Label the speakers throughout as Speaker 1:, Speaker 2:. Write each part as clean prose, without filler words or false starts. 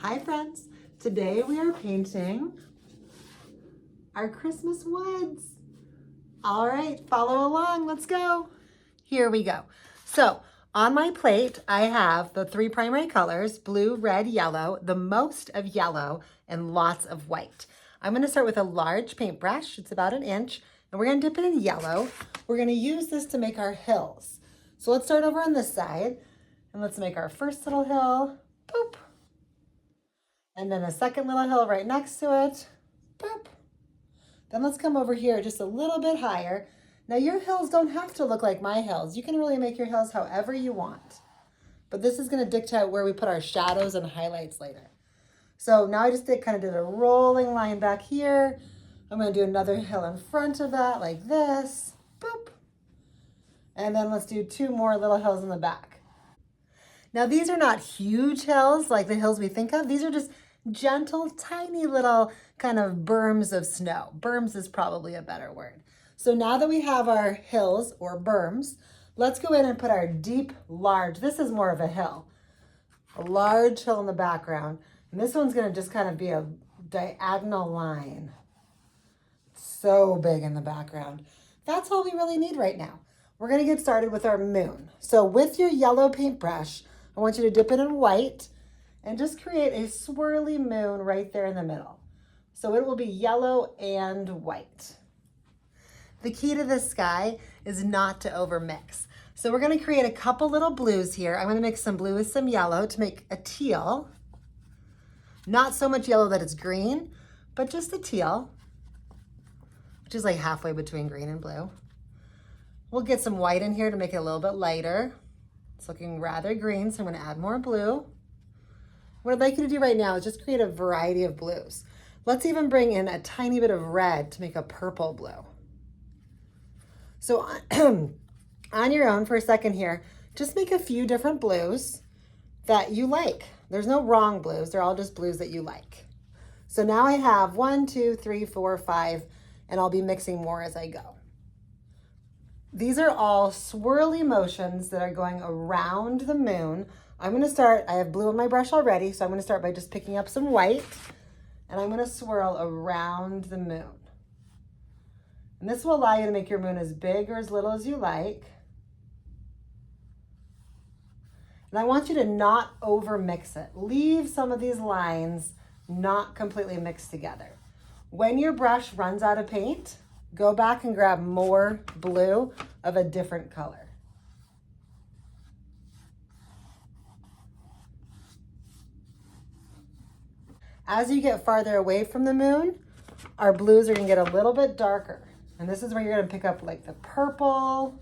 Speaker 1: Hi friends, today we are painting our Christmas woods. All right, follow along, let's go. Here we go. So on my plate, I have the three primary colors, blue, red, yellow, the most of yellow, and lots of white. I'm gonna start with a large paintbrush, it's about 1 inch, and we're gonna dip it in yellow. We're gonna use this to make our hills. So let's start over on this side, and let's make our first little hill, boop. And then a second little hill right next to it, boop. Then let's come over here just a little bit higher. Now your hills don't have to look like my hills. You can really make your hills however you want. But this is gonna dictate where we put our shadows and highlights later. So now I just kind of did a rolling line back here. I'm gonna do another hill in front of that like this, boop. And then let's do 2 more little hills in the back. Now these are not huge hills like the hills we think of. These are just gentle, tiny little kind of berms of snow. Berms is probably a better word. So now that we have our hills or berms, let's go in and put our deep, large, this is more of a hill, a large hill in the background. And this one's gonna just kind of be a diagonal line. So big in the background. That's all we really need right now. We're gonna get started with our moon. So with your yellow paintbrush, I want you to dip it in white and just create a swirly moon right there in the middle. So it will be yellow and white. The key to this sky is not to overmix. So we're gonna create a couple little blues here. I'm gonna mix some blue with some yellow to make a teal. Not so much yellow that it's green, but just a teal, which is like halfway between green and blue. We'll get some white in here to make it a little bit lighter. It's looking rather green, so I'm gonna add more blue. What I'd like you to do right now is just create a variety of blues. Let's even bring in a tiny bit of red to make a purple blue. So on your own for a second here, just make a few different blues that you like. There's no wrong blues, they're all just blues that you like. So now I have 1, 2, 3, 4, 5, and I'll be mixing more as I go. These are all swirly motions that are going around the moon. I'm gonna start, I have blue on my brush already, so I'm gonna start by just picking up some white, and I'm gonna swirl around the moon. And this will allow you to make your moon as big or as little as you like. And I want you to not over mix it. Leave some of these lines not completely mixed together. When your brush runs out of paint, go back and grab more blue of a different color. As you get farther away from the moon, our blues are gonna get a little bit darker. And this is where you're gonna pick up like the purple,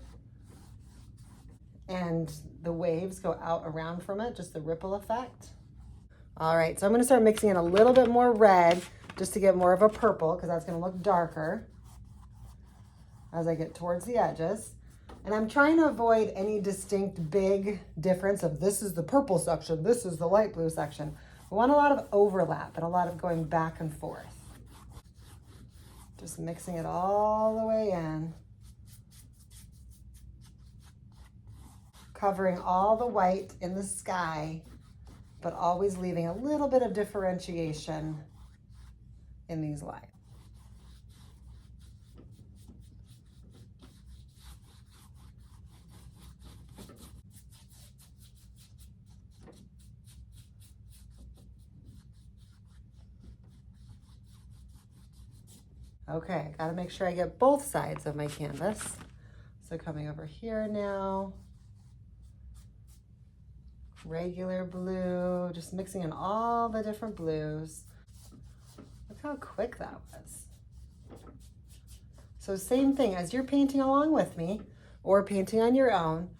Speaker 1: and the waves go out around from it, just the ripple effect. All right, so I'm gonna start mixing in a little bit more red just to get more of a purple, because that's gonna look darker as I get towards the edges. And I'm trying to avoid any distinct big difference of this is the purple section, this is the light blue section. We want a lot of overlap and a lot of going back and forth. Just mixing it all the way in. Covering all the white in the sky, but always leaving a little bit of differentiation in these lines. Okay, gotta make sure I get both sides of my canvas. So coming over here now, regular blue, just mixing in all the different blues. Look how quick that was. So same thing, as you're painting along with me or painting on your own,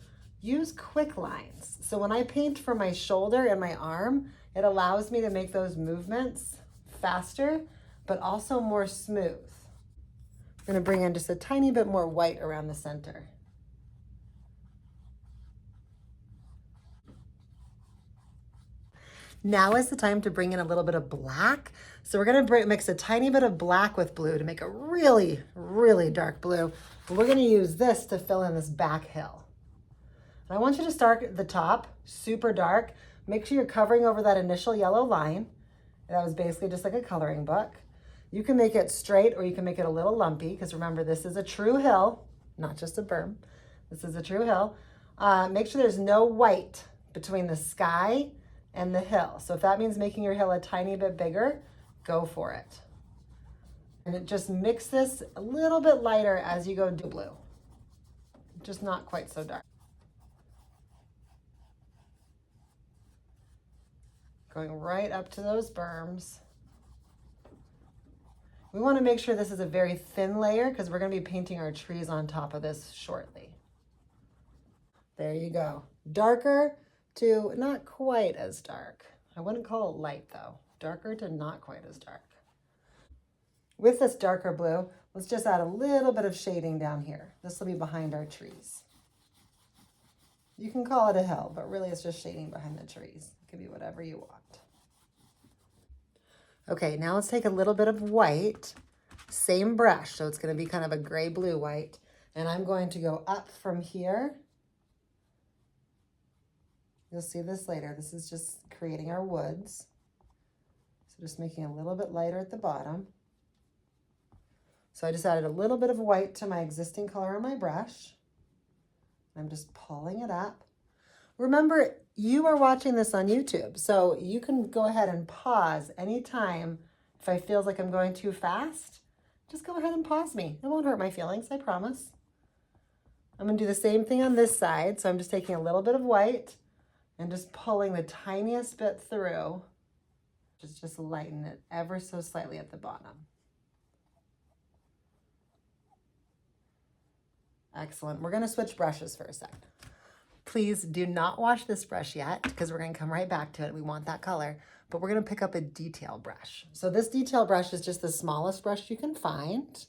Speaker 1: use quick lines. So when I paint for my shoulder and my arm, it allows me to make those movements faster, but also more smooth. I'm gonna bring in just a tiny bit more white around the center. Now is the time to bring in a little bit of black. So we're gonna mix a tiny bit of black with blue to make a really, really dark blue. And we're gonna use this to fill in this back hill. And I want you to start at the top, super dark. Make sure you're covering over that initial yellow line. That was basically just like a coloring book. You can make it straight or you can make it a little lumpy, because remember, this is a true hill, not just a berm. This is a true hill. Make sure there's no white between the sky and the hill. So if that means making your hill a tiny bit bigger, go for it. And just mix this a little bit lighter as you go do blue. Just not quite so dark. Going right up to those berms. We want to make sure this is a very thin layer because we're going to be painting our trees on top of this shortly. There you go. Darker to not quite as dark. I wouldn't call it light though. Darker to not quite as dark. With this darker blue, let's just add a little bit of shading down here. This will be behind our trees. You can call it a hill, but really it's just shading behind the trees. It can be whatever you want. Okay, now let's take a little bit of white, same brush, so it's going to be kind of a gray-blue white, and I'm going to go up from here. You'll see this later. This is just creating our woods. So just making a little bit lighter at the bottom. So I just added a little bit of white to my existing color on my brush. I'm just pulling it up. Remember, you are watching this on YouTube, so you can go ahead and pause anytime if I feel like I'm going too fast. Just go ahead and pause me. It won't hurt my feelings, I promise. I'm going to do the same thing on this side, so I'm just taking a little bit of white and just pulling the tiniest bit through. Just lighten it ever so slightly at the bottom. Excellent. We're going to switch brushes for a second. Please do not wash this brush yet because we're going to come right back to it. We want that color, but we're going to pick up a detail brush. So this detail brush is just the smallest brush you can find.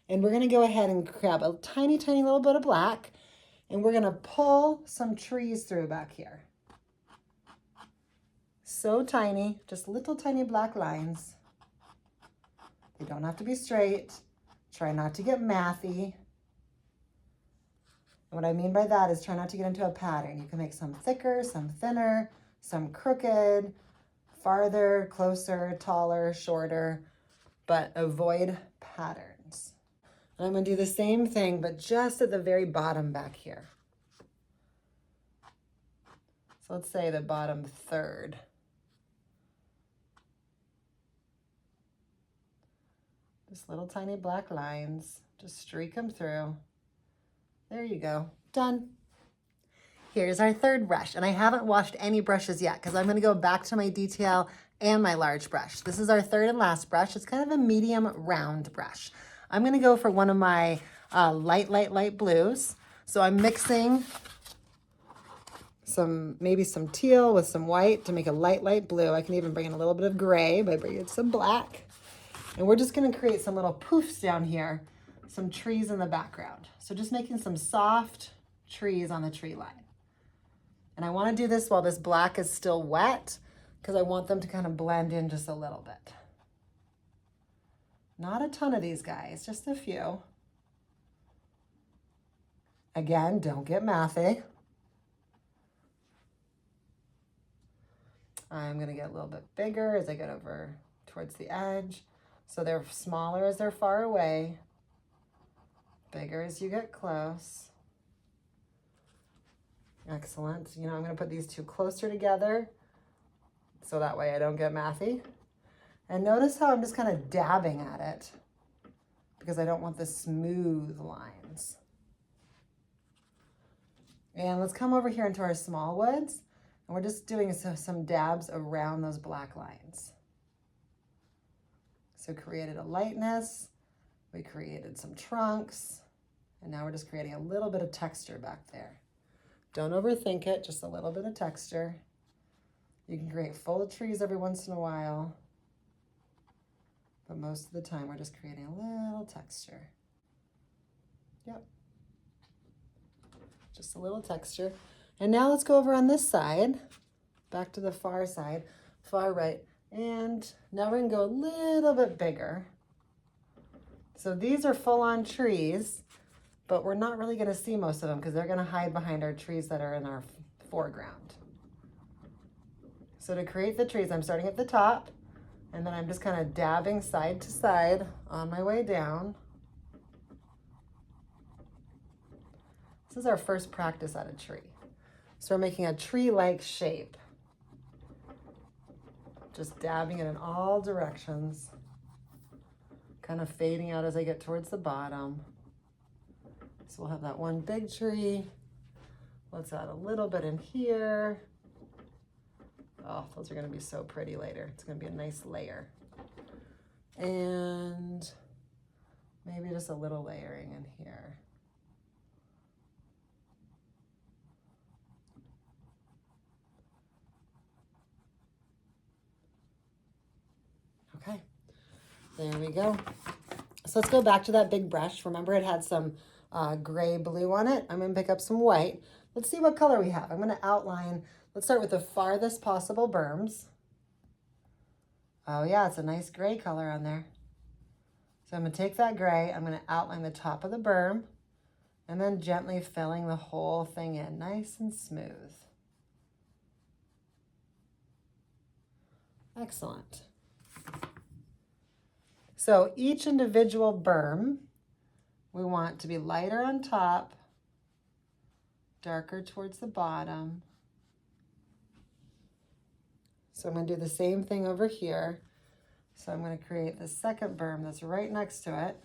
Speaker 1: And we're going to go ahead and grab a tiny, tiny little bit of black, and we're going to pull some trees through back here. So tiny, just little tiny black lines. They don't have to be straight. Try not to get mathy. What I mean by that is try not to get into a pattern. You can make some thicker, some thinner, some crooked, farther, closer, taller, shorter, but avoid patterns. And I'm going to do the same thing, but just at the very bottom back here. So let's say the bottom third. Just little tiny black lines. Just streak them through. There you go. Done. Here's our third brush, and I haven't washed any brushes yet because I'm going to go back to my detail and my large brush. This is our third and last brush. It's kind of a medium round brush. I'm going to go for one of my light blues. So I'm mixing maybe some teal with some white to make a light blue. I can even bring in a little bit of gray by bringing in some black. And we're just going to create some little poofs down here, some trees in the background. So just making some soft trees on the tree line. And I want to do this while this black is still wet because I want them to kind of blend in just a little bit. Not a ton of these guys, just a few. Again, don't get mathy. I'm going to get a little bit bigger as I get over towards the edge. So they're smaller as they're far away. Bigger as you get close. Excellent. You know, I'm going to put these two closer together so that way I don't get mathy. And notice how I'm just kind of dabbing at it because I don't want the smooth lines. And let's come over here into our small woods, and we're just doing some dabs around those black lines. So created a lightness, we created some trunks, and now we're just creating a little bit of texture back there. Don't overthink it, just a little bit of texture. You can create full trees every once in a while, but most of the time we're just creating a little texture. Yep. Just a little texture. And now let's go over on this side, back to the far side, far right. And now we're gonna go a little bit bigger. So these are full-on trees, but we're not really gonna see most of them because they're gonna hide behind our trees that are in our foreground. So to create the trees, I'm starting at the top, and then I'm just kind of dabbing side to side on my way down. This is our first practice at a tree. So we're making a tree-like shape. Just dabbing it in all directions. Kind of fading out as I get towards the bottom. So we'll have that one big tree. Let's add a little bit in here. Oh, those are gonna be so pretty later. It's gonna be a nice layer. And maybe just a little layering in here. Okay, there we go. So let's go back to that big brush. Remember it had some gray blue on it. I'm gonna pick up some white. Let's see what color we have. I'm gonna outline, let's start with the farthest possible berms. Oh yeah, it's a nice gray color on there. So I'm gonna take that gray, I'm gonna outline the top of the berm and then gently filling the whole thing in, nice and smooth. Excellent. So each individual berm, we want to be lighter on top, darker towards the bottom. So I'm going to do the same thing over here. So I'm going to create the second berm that's right next to it.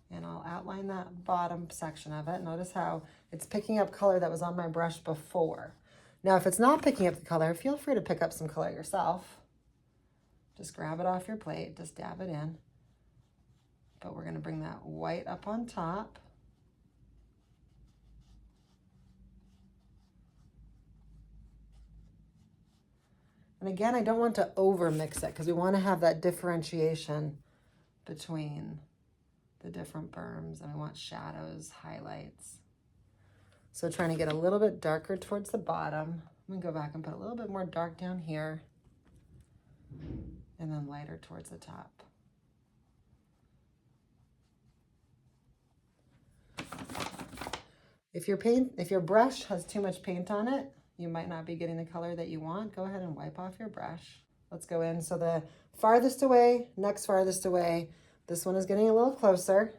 Speaker 1: And I'll outline that bottom section of it. Notice how it's picking up color that was on my brush before. Now, if it's not picking up the color, feel free to pick up some color yourself. Just grab it off your plate, just dab it in. But we're going to bring that white up on top. And again, I don't want to over mix it because we want to have that differentiation between the different berms, and we want shadows, highlights. So trying to get a little bit darker towards the bottom. I'm going to go back and put a little bit more dark down here and then lighter towards the top. If your brush has too much paint on it, you might not be getting the color that you want. Go ahead and wipe off your brush. Let's go in. So the farthest away, next farthest away, this one is getting a little closer.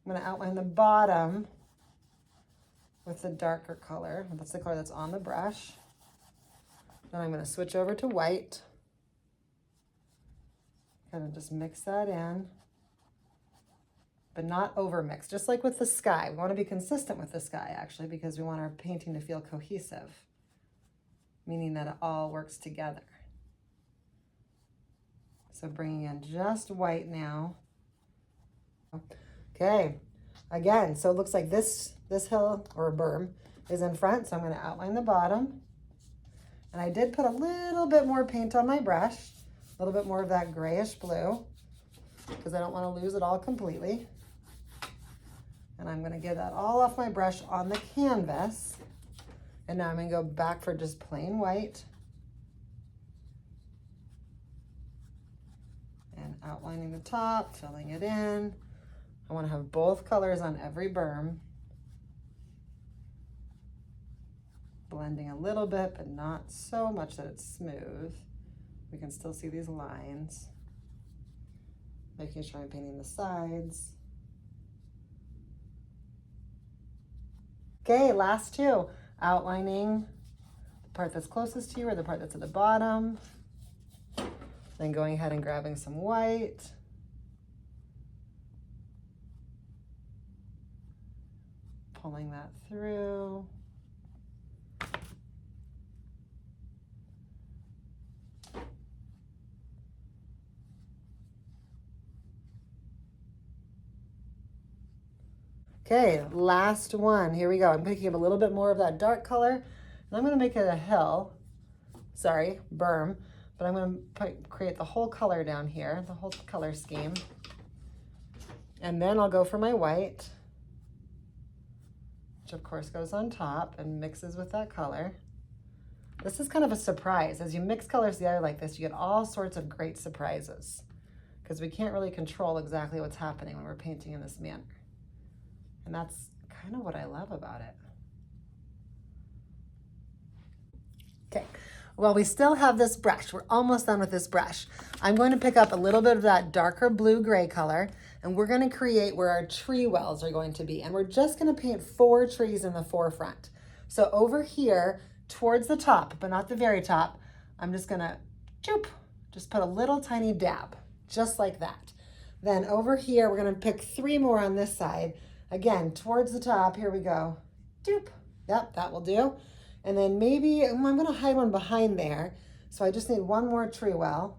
Speaker 1: I'm going to outline the bottom with the darker color. That's the color that's on the brush. Then I'm going to switch over to white. Kind of just mix that in, but not over mix. Just like with the sky. We want to be consistent with the sky actually because we want our painting to feel cohesive, meaning that it all works together. So bringing in just white now. Okay, again, so it looks like this hill or berm is in front, so I'm going to outline the bottom. And I did put a little bit more paint on my brush, a little bit more of that grayish blue, because I don't want to lose it all completely. And I'm going to get that all off my brush on the canvas. And now I'm going to go back for just plain white. And outlining the top, filling it in. I want to have both colors on every berm. Blending a little bit, but not so much that it's smooth. We can still see these lines. Making sure I'm painting the sides. Okay, last two. Outlining the part that's closest to you or the part that's at the bottom. Then going ahead and grabbing some white. Pulling that through. Okay, last one. Here we go. I'm picking up a little bit more of that dark color, and I'm going to make it a hill. Sorry, berm. But I'm going to create the whole color down here, the whole color scheme. And then I'll go for my white, which of course goes on top and mixes with that color. This is kind of a surprise. As you mix colors together like this, you get all sorts of great surprises because we can't really control exactly what's happening when we're painting in this manner. And that's kind of what I love about it. Well, we still have this brush. We're almost done with this brush. I'm going to pick up a little bit of that darker blue-gray color, and we're going to create where our tree wells are going to be. And we're just going to paint 4 trees in the forefront. So over here, towards the top, but not the very top, I'm just going to just put a little tiny dab, just like that. Then over here, we're going to pick 3 more on this side. Again, towards the top, here we go. Doop. Yep, that will do. And then maybe I'm going to hide one behind there. So I just need 1 more tree well.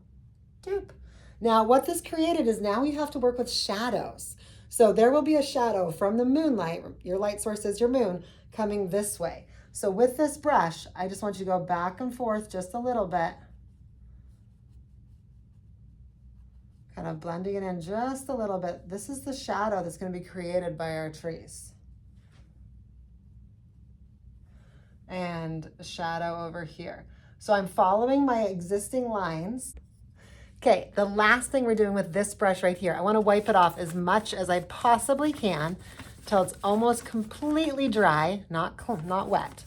Speaker 1: Doop. Now what this created is now we have to work with shadows. So there will be a shadow from the moonlight, your light source is your moon, coming this way. So with this brush, I just want you to go back and forth just a little bit. Kind of blending it in just a little bit. This is the shadow that's going to be created by our trees. And a shadow over here. So I'm following my existing lines. Okay, the last thing we're doing with this brush right here, I want to wipe it off as much as I possibly can till it's almost completely dry, not wet.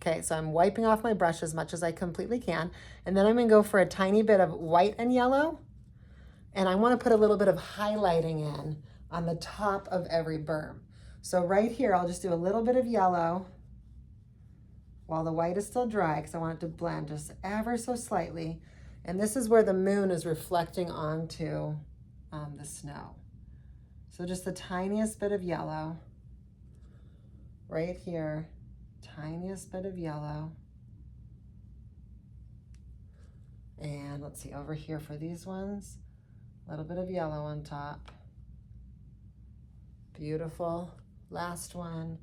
Speaker 1: Okay, so I'm wiping off my brush as much as I completely can. And then I'm going to go for a tiny bit of white and yellow. And I want to put a little bit of highlighting in on the top of every berm. So right here, I'll just do a little bit of yellow while the white is still dry, because I want it to blend just ever so slightly. And this is where the moon is reflecting onto the snow. So just the tiniest bit of yellow right here, tiniest bit of yellow. And let's see, over here for these ones, a little bit of yellow on top. Beautiful. Last one,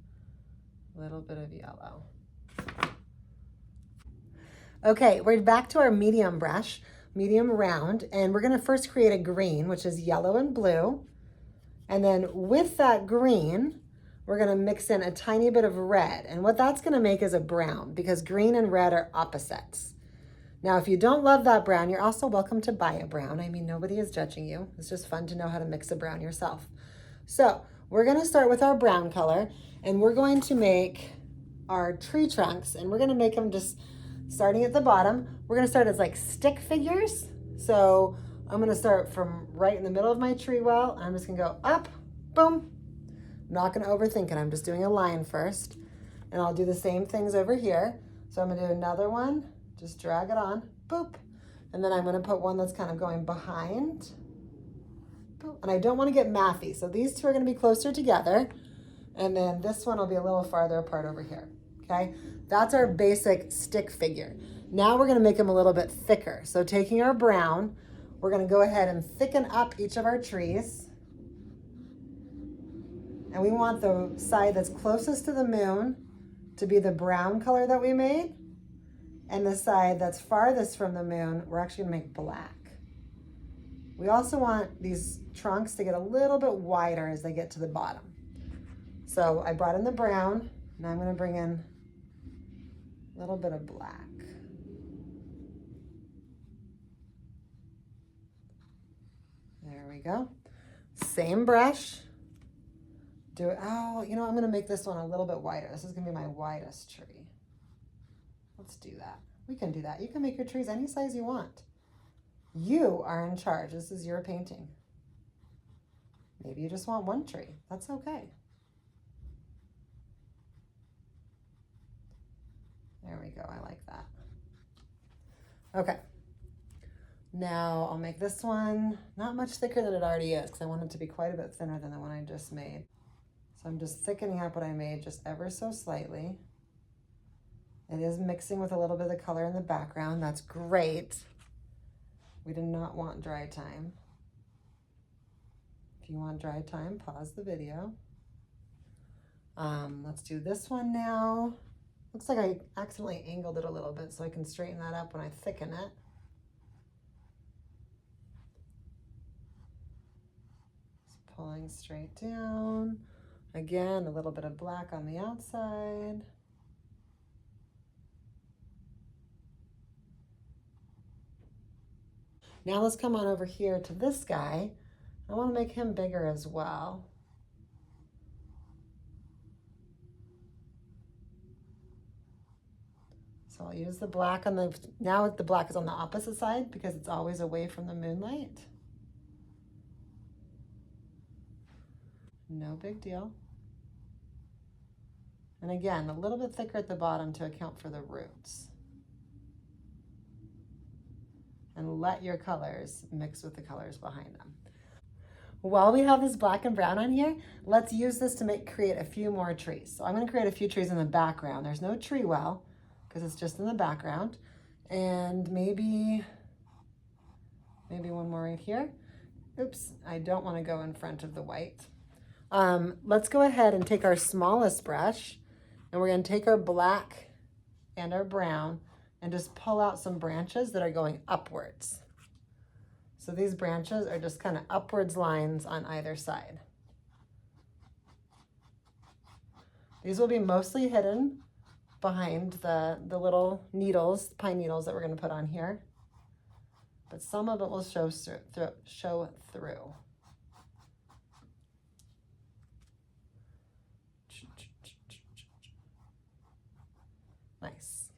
Speaker 1: a little bit of yellow. Okay, we're back to our medium brush, medium round, and we're going to first create a green, which is yellow and blue. And then with that green, we're going to mix in a tiny bit of red. And what that's going to make is a brown, because green and red are opposites. Now, if you don't love that brown, you're also welcome to buy a brown. I mean, nobody is judging you. It's just fun to know how to mix a brown yourself. So we're going to start with our brown color, and we're going to make our tree trunks, and we're going to make them just starting at the bottom. We're going to start as like stick figures. So I'm going to start from right in the middle of my tree well. I'm just going to go up, boom. I'm not going to overthink it. I'm just doing a line first. And I'll do the same things over here. So I'm going to do another one. Just drag it on, boop. And then I'm going to put one that's kind of going behind. Boop. And I don't want to get mathy. So these two are going to be closer together. And then this one will be a little farther apart over here. Okay, that's our basic stick figure. Now we're going to make them a little bit thicker. So taking our brown, we're going to go ahead and thicken up each of our trees. And we want the side that's closest to the moon to be the brown color that we made. And the side that's farthest from the moon, we're actually going to make black. We also want these trunks to get a little bit wider as they get to the bottom. So I brought in the brown. Now I'm going to bring in a little bit of black. There we go. Same brush. Do it. Oh, you know, I'm going to make this one a little bit wider. This is going to be my widest tree. Let's do that. We can do that. You can make your trees any size you want. You are in charge. This is your painting. Maybe you just want one tree. That's okay. There we go. I like that. Okay. Now I'll make this one not much thicker than it already is, because I want it to be quite a bit thinner than the one I just made. So I'm just thickening up what I made just ever so slightly. It is mixing with a little bit of the color in the background. That's great. We do not want dry time. If you want dry time, pause the video. Let's do this one now. Looks like I accidentally angled it a little bit, so I can straighten that up when I thicken it. Just pulling straight down. Again, a little bit of black on the outside. Now let's come on over here to this guy. I want to make him bigger as well. So So I'll use the black on the, now the black is on the opposite side because it's always away from the moonlight. No big deal. And again, a little bit thicker at the bottom to account for the roots. And let your colors mix with the colors behind them. While we have this black and brown on here, let's use this to create a few more trees. So I'm going to create a few trees in the background. There's no tree well because it's just in the background. And maybe one more right here. Oops, I don't want to go in front of the white. Let's go ahead and take our smallest brush, and we're going to take our black and our brown and just pull out some branches that are going upwards. So these branches are just kind of upwards lines on either side. These will be mostly hidden behind the little needles, pine needles that we're going to put on here. But some of it will show through. Nice.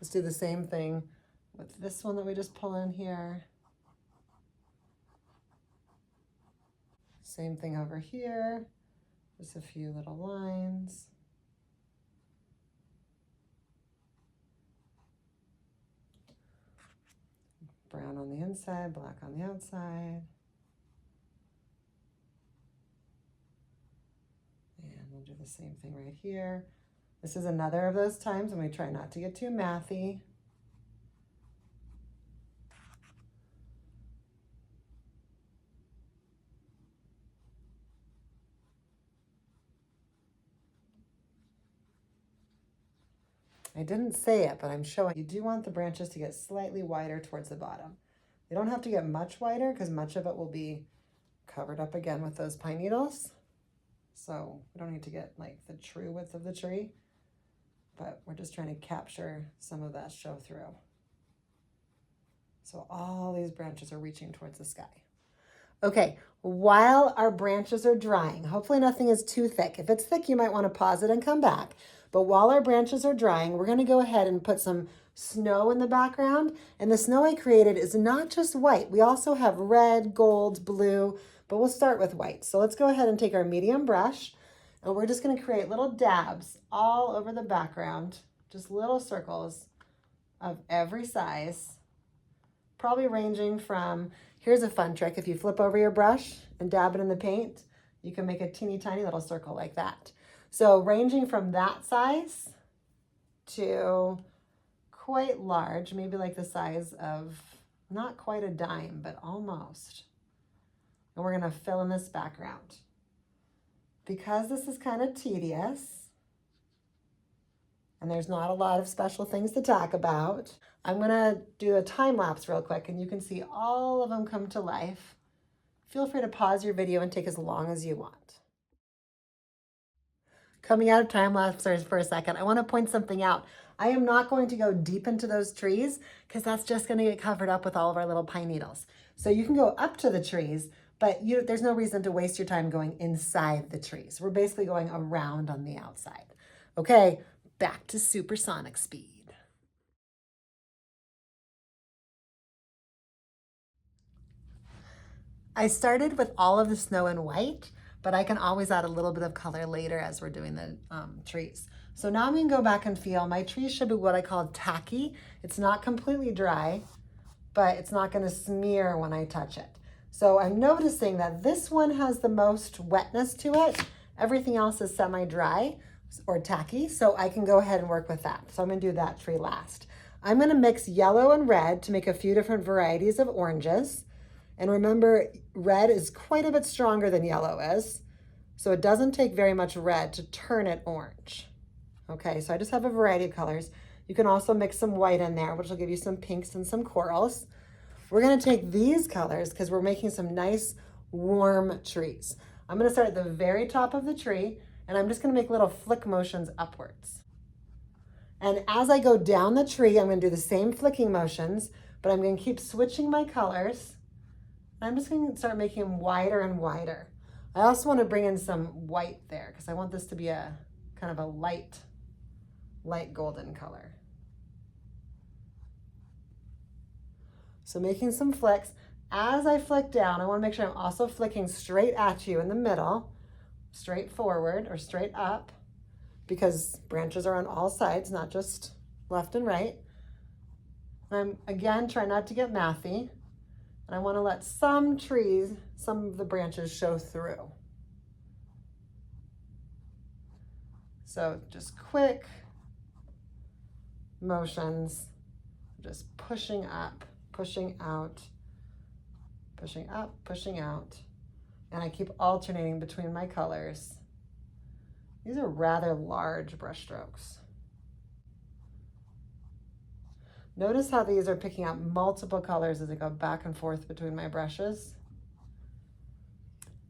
Speaker 1: Let's do the same thing with this one that we just pull in here. Same thing over here. Just a few little lines. Brown on the inside, black on the outside. And we'll do the same thing right here. This is another of those times when we try not to get too mathy. I didn't say it, but I'm showing. You do want the branches to get slightly wider towards the bottom. They don't have to get much wider because much of it will be covered up again with those pine needles. So we don't need to get like the true width of the tree, but we're just trying to capture some of that show through. So all these branches are reaching towards the sky. Okay, while our branches are drying, hopefully nothing is too thick. If it's thick, you might want to pause it and come back. But while our branches are drying, we're going to go ahead and put some snow in the background. And the snow I created is not just white. We also have red, gold, blue, but we'll start with white. So let's go ahead and take our medium brush, and we're just going to create little dabs all over the background, just little circles of every size, probably ranging from, here's a fun trick. If you flip over your brush and dab it in the paint, you can make a teeny tiny little circle like that. So ranging from that size to quite large, maybe like the size of not quite a dime, but almost. And we're going to fill in this background. Because this is kind of tedious and there's not a lot of special things to talk about, I'm going to do a time lapse real quick and you can see all of them come to life. Feel free to pause your video and take as long as you want. Coming out of time lapse for a second, I want to point something out. I am not going to go deep into those trees because that's just going to get covered up with all of our little pine needles. So you can go up to the trees, but there's no reason to waste your time going inside the trees. We're basically going around on the outside. Okay, back to supersonic speed. I started with all of the snow in white, but I can always add a little bit of color later as we're doing the trees. So now I'm going to go back and feel. My trees should be what I call tacky. It's not completely dry, but it's not going to smear when I touch it. So I'm noticing that this one has the most wetness to it. Everything else is semi-dry or tacky, so I can go ahead and work with that. So I'm going to do that tree last. I'm going to mix yellow and red to make a few different varieties of oranges. And remember, red is quite a bit stronger than yellow is, so it doesn't take very much red to turn it orange. Okay, so I just have a variety of colors. You can also mix some white in there, which will give you some pinks and some corals. We're gonna take these colors because we're making some nice warm trees. I'm gonna start at the very top of the tree, and I'm just gonna make little flick motions upwards. And as I go down the tree, I'm gonna do the same flicking motions, but I'm gonna keep switching my colors. I'm just going to start making them wider and wider. I also want to bring in some white there because I want this to be a kind of a light golden color. So making some flicks. As I flick down, I want to make sure I'm also flicking straight at you in the middle, straight forward or straight up, because branches are on all sides, not just left and right. I'm again trying not to get mathy, and I want to let some trees, some of the branches show through. So just quick motions, just pushing up, pushing out, pushing up, pushing out. And I keep alternating between my colors. These are rather large brush strokes. Notice how these are picking up multiple colors as I go back and forth between my brushes.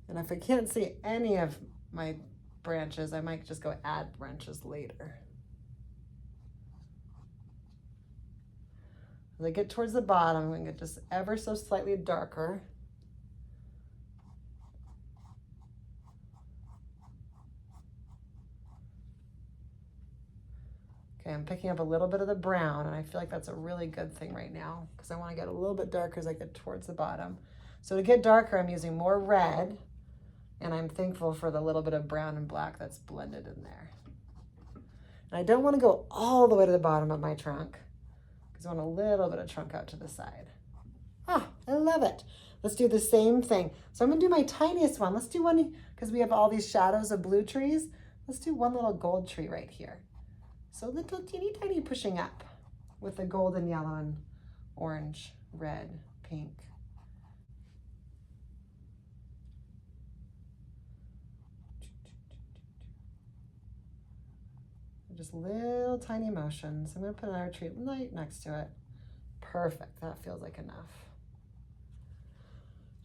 Speaker 1: And if I can't see any of my branches, I might just go add branches later. As I get towards the bottom, I'm going to get just ever so slightly darker. Okay, I'm picking up a little bit of the brown, and I feel like that's a really good thing right now because I want to get a little bit darker as I get towards the bottom. So to get darker, I'm using more red, and I'm thankful for the little bit of brown and black that's blended in there. And I don't want to go all the way to the bottom of my trunk because I want a little bit of trunk out to the side. Ah, I love it. Let's do the same thing. So I'm going to do my tiniest one. Let's do one, because we have all these shadows of blue trees. Let's do one little gold tree right here. So little teeny tiny pushing up with the golden, yellow, and orange, red, pink. Just little tiny motions. I'm going to put another tree right next to it. Perfect. That feels like enough.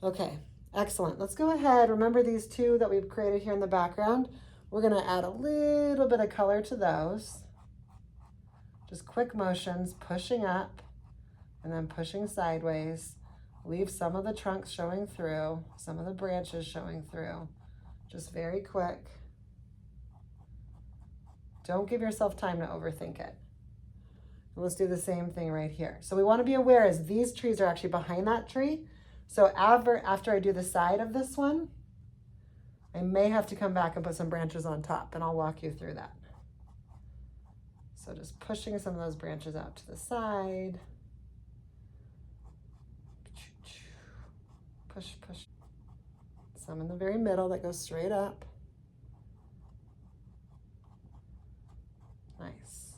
Speaker 1: Okay, excellent. Let's go ahead. Remember these two that we've created here in the background? We're going to add a little bit of color to those. Just quick motions, pushing up and then pushing sideways. Leave some of the trunks showing through, some of the branches showing through. Just very quick. Don't give yourself time to overthink it. And let's do the same thing right here. So we want to be aware as these trees are actually behind that tree. So after I do the side of this one, I may have to come back and put some branches on top, and I'll walk you through that. So just pushing some of those branches out to the side. Push, push. Some in the very middle that go straight up. Nice.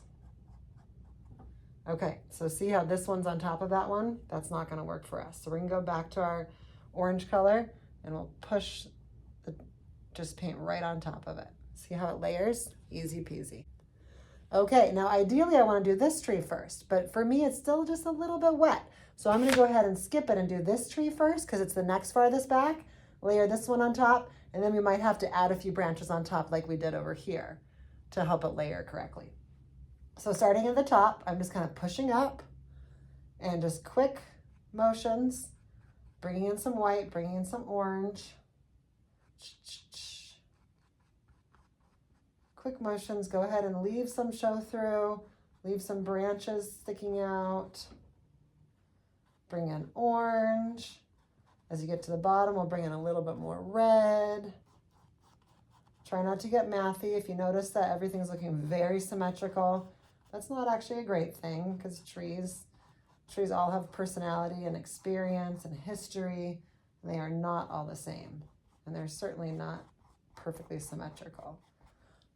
Speaker 1: Okay, so see how this one's on top of that one? That's not going to work for us. So we're going to go back to our orange color, and we'll push the just paint right on top of it. See how it layers? Easy peasy. Okay, now ideally I want to do this tree first, but for me it's still just a little bit wet. So I'm going to go ahead and skip it and do this tree first because it's the next farthest back. Layer this one on top, and then we might have to add a few branches on top like we did over here to help it layer correctly. So starting at the top, I'm just kind of pushing up and just quick motions, bringing in some white, bringing in some orange. Quick motions, go ahead and leave some show through, leave some branches sticking out. Bring in orange. As you get to the bottom, we'll bring in a little bit more red. Try not to get mathy. If you notice that everything's looking very symmetrical, that's not actually a great thing because trees all have personality and experience and history, and they are not all the same. And they're certainly not perfectly symmetrical.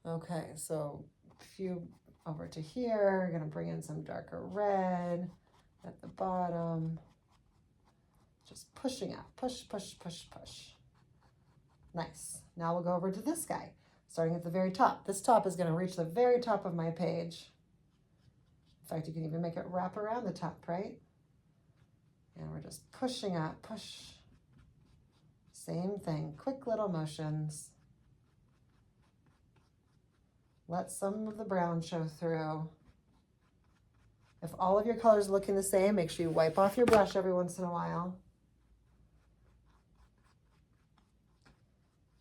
Speaker 1: Okay, so a few over to here. We're gonna bring in some darker red at the bottom. Just pushing up, push, push, push, push. Nice. Now we'll go over to this guy, starting at the very top. This top is gonna reach the very top of my page. In fact, you can even make it wrap around the top, right? And we're just pushing up, push. Same thing, quick little motions. Let some of the brown show through. If all of your colors are looking the same, make sure you wipe off your brush every once in a while.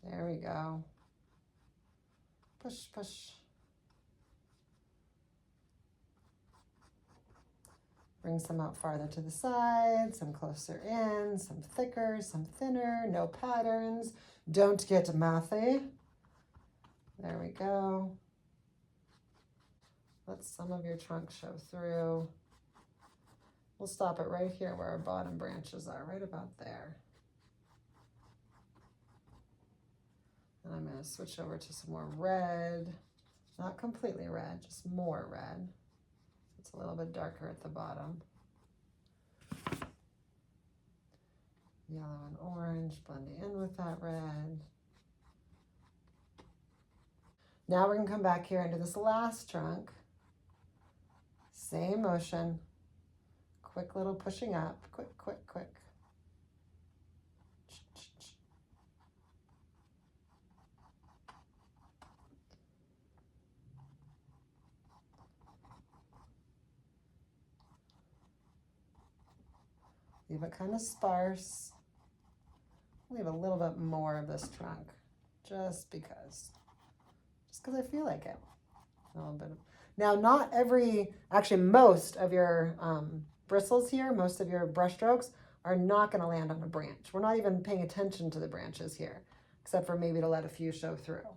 Speaker 1: There we go. Push, push. Bring some out farther to the side, some closer in, some thicker, some thinner, no patterns. Don't get mathy. There we go. Let some of your trunk show through. We'll stop it right here where our bottom branches are, right about there. And I'm going to switch over to some more red. Not completely red, just more red. It's a little bit darker at the bottom. Yellow and orange blending in with that red. Now we're going to come back here into this last trunk. Same motion. Quick little pushing up. Quick, quick, quick. Leave it kind of sparse. Leave a little bit more of this trunk, just because I feel like it. A little bit of, now not every, actually most of your bristles here, most of your brush strokes are not going to land on a branch. We're not even paying attention to the branches here, except for maybe to let a few show through.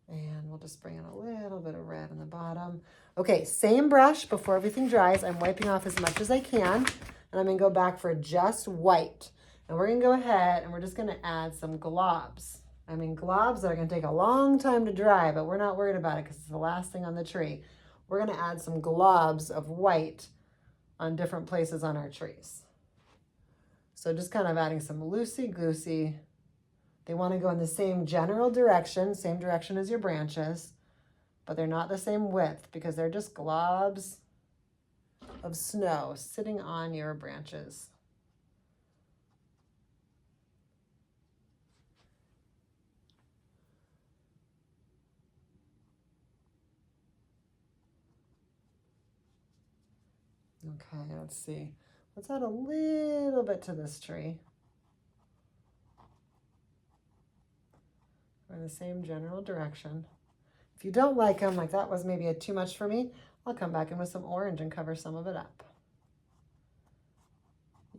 Speaker 1: And we'll just bring in a little bit of red in the bottom. Okay, same brush before everything dries. I'm wiping off as much as I can. And I'm going to go back for just white. And we're going to go ahead and we're just going to add some globs. I mean, globs that are going to take a long time to dry, but we're not worried about it because it's the last thing on the tree. We're going to add some globs of white on different places on our trees. So just kind of adding some loosey-goosey. They want to go in the same general direction, same direction as your branches, but they're not the same width because they're just globs of snow sitting on your branches. Okay, let's see. Let's add a little bit to this tree. We're in the same general direction. If you don't like them, like that was maybe too much for me, I'll come back in with some orange and cover some of it up.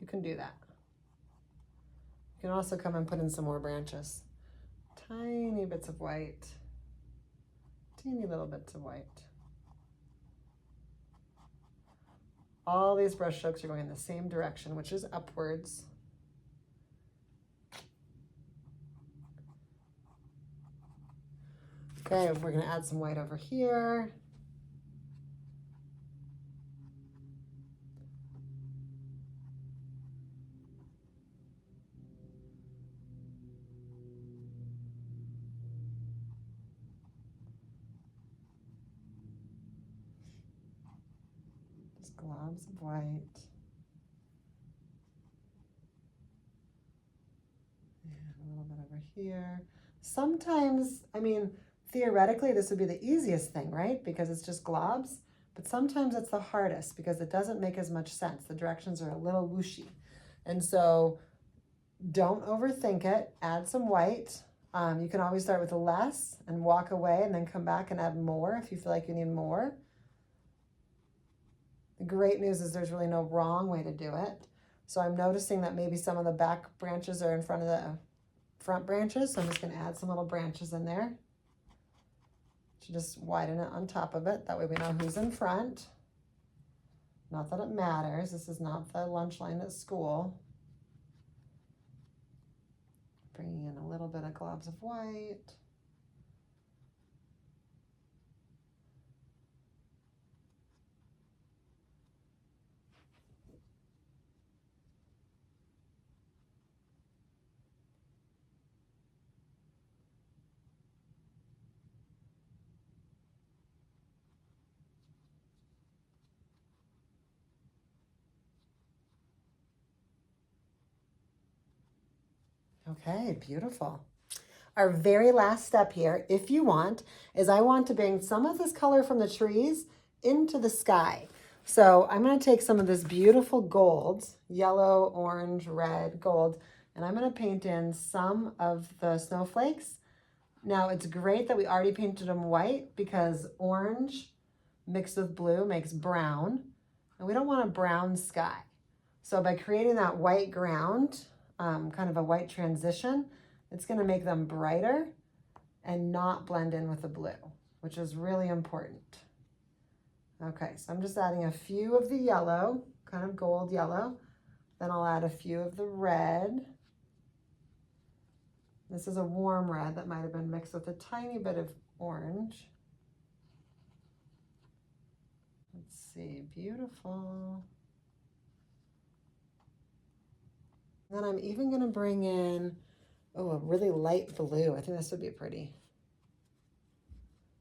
Speaker 1: You can do that. You can also come and put in some more branches. Tiny bits of white. Teeny little bits of white. All these brush strokes are going in the same direction, which is upwards. Okay, we're going to add some white over here. Just globs of white. And a little bit over here. Sometimes, I mean, theoretically, this would be the easiest thing, right? Because it's just globs. But sometimes it's the hardest because it doesn't make as much sense. The directions are a little whooshy. And so don't overthink it. Add some white. You can always start with less and walk away and then come back and add more if you feel like you need more. The great news is there's really no wrong way to do it. So I'm noticing that maybe some of the back branches are in front of the front branches. So I'm just going to add some little branches in there. To just widen it on top of it. That way we know who's in front. Not that it matters. This is not the lunch line at school. Bringing in a little bit of globs of white. Okay, beautiful. Our very last step here, if you want, is I want to bring some of this color from the trees into the sky. So I'm going to take some of this beautiful gold, yellow, orange, red, gold, and I'm going to paint in some of the snowflakes. Now it's great that we already painted them white because orange mixed with blue makes brown. And we don't want a brown sky. So by creating that white ground, kind of a white transition, it's going to make them brighter and not blend in with the blue, which is really important. Okay, so I'm just adding a few of the yellow, kind of gold yellow. Then I'll add a few of the red. This is a warm red that might have been mixed with a tiny bit of orange. Let's see, beautiful. Then I'm even gonna bring in, oh, a really light blue. I think this would be pretty.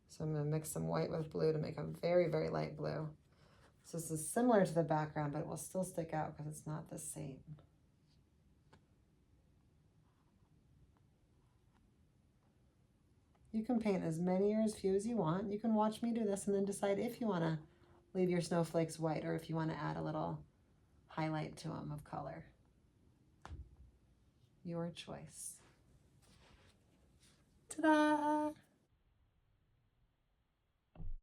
Speaker 1: So I'm gonna mix some white with blue to make a very, very light blue. So this is similar to the background, but it will still stick out because it's not the same. You can paint as many or as few as you want. You can watch me do this and then decide if you want to leave your snowflakes white or if you want to add a little highlight to them of color. Your choice. Ta-da!